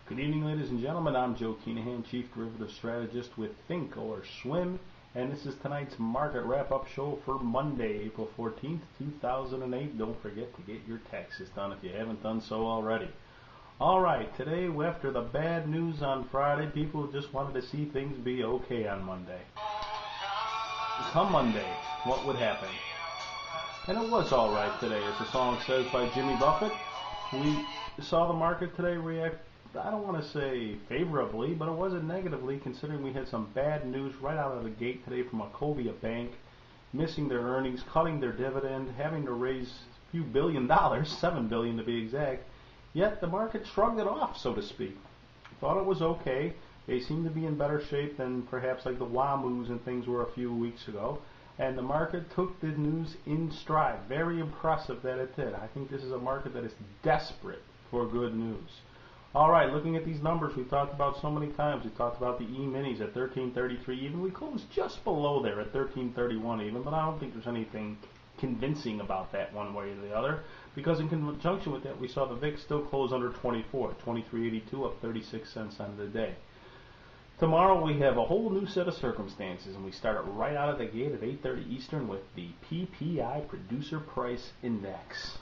Good evening, ladies and gentlemen. I'm Joe Kinahan, Chief Derivative Strategist with Thinkorswim, and this is tonight's market wrap-up show for Monday, April 14th, 2008. Don't forget to get your taxes done if you haven't done so already. Alright, today, after the bad news on Friday, people just wanted to see things be okay on Monday. Come Monday, what would happen? And it was alright today, as the song says by Jimmy Buffett. We saw the market today react, I don't want to say favorably, but it wasn't negatively, considering we had some bad news right out of the gate today from Wachovia Bank, missing their earnings, cutting their dividend, having to raise a few $1 billion, $7 billion to be exact. Yet the market shrugged it off, so to speak. Thought it was okay. They seem to be in better shape than perhaps like the WAMUs and things were a few weeks ago. And the market took the news in stride. Very impressive that it did. I think this is a market that is desperate for good news. Alright, looking at these numbers we've talked about so many times. We talked about the E-minis at 1333 even. We closed just below there at 1331 even, but I don't think there's anything convincing about that one way or the other, because in conjunction with that we saw the VIX still close under 24, 2382, up 36 cents on the day. Tomorrow we have a whole new set of circumstances, and we start right out of the gate at 8:30 Eastern with the PPI Producer Price Index.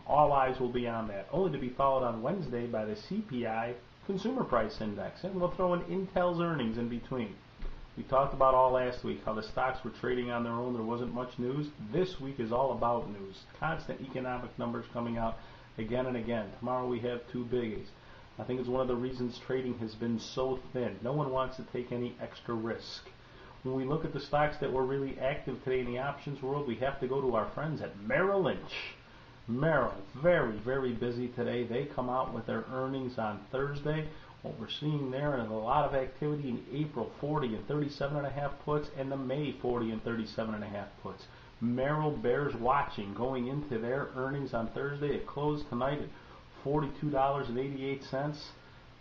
All eyes will be on that, only to be followed on Wednesday by the CPI Consumer Price Index, and we'll throw in Intel's earnings in between. We talked about all last week how the stocks were trading on their own, there wasn't much news. This week is all about news. Constant economic numbers coming out again and again. Tomorrow we have two biggies. I think it's one of the reasons trading has been so thin. No one wants to take any extra risk. When we look at the stocks that were really active today in the options world, we have to go to our friends at Merrill Lynch. Merrill, very, very busy today. They come out with their earnings on Thursday. What we're seeing there is a lot of activity in April 40 and 37.5 puts and the May 40 and 37.5 puts. Merrill bears watching going into their earnings on Thursday. It closed tonight at $42.88.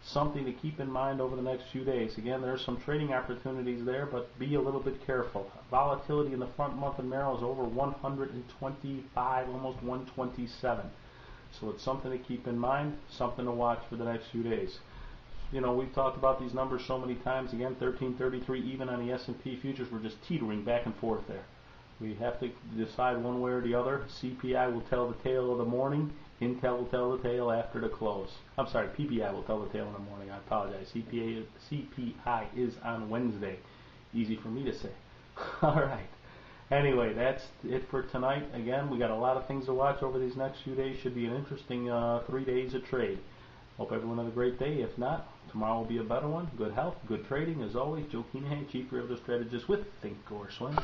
Something to keep in mind over the next few days. Again, there's some trading opportunities there, but be a little bit careful. Volatility in the front month in Merrill is over 125, almost 127. So it's something to keep in mind, something to watch for the next few days. You know, we've talked about these numbers so many times. Again, 1333 even on the S&P futures. We're just teetering back and forth there. We have to decide one way or the other. CPI will tell the tale of the morning. Intel will tell the tale after the close. I'm sorry, PPI will tell the tale in the morning. I apologize. CPI is on Wednesday. Easy for me to say. All right. Anyway, that's it for tonight. Again, we got a lot of things to watch over these next few days. Should be an interesting 3 days of trade. Hope everyone has a great day. If not, tomorrow will be a better one. Good health, good trading. As always, Joe Kinahan, Chief Derivative Strategist with Thinkorswim.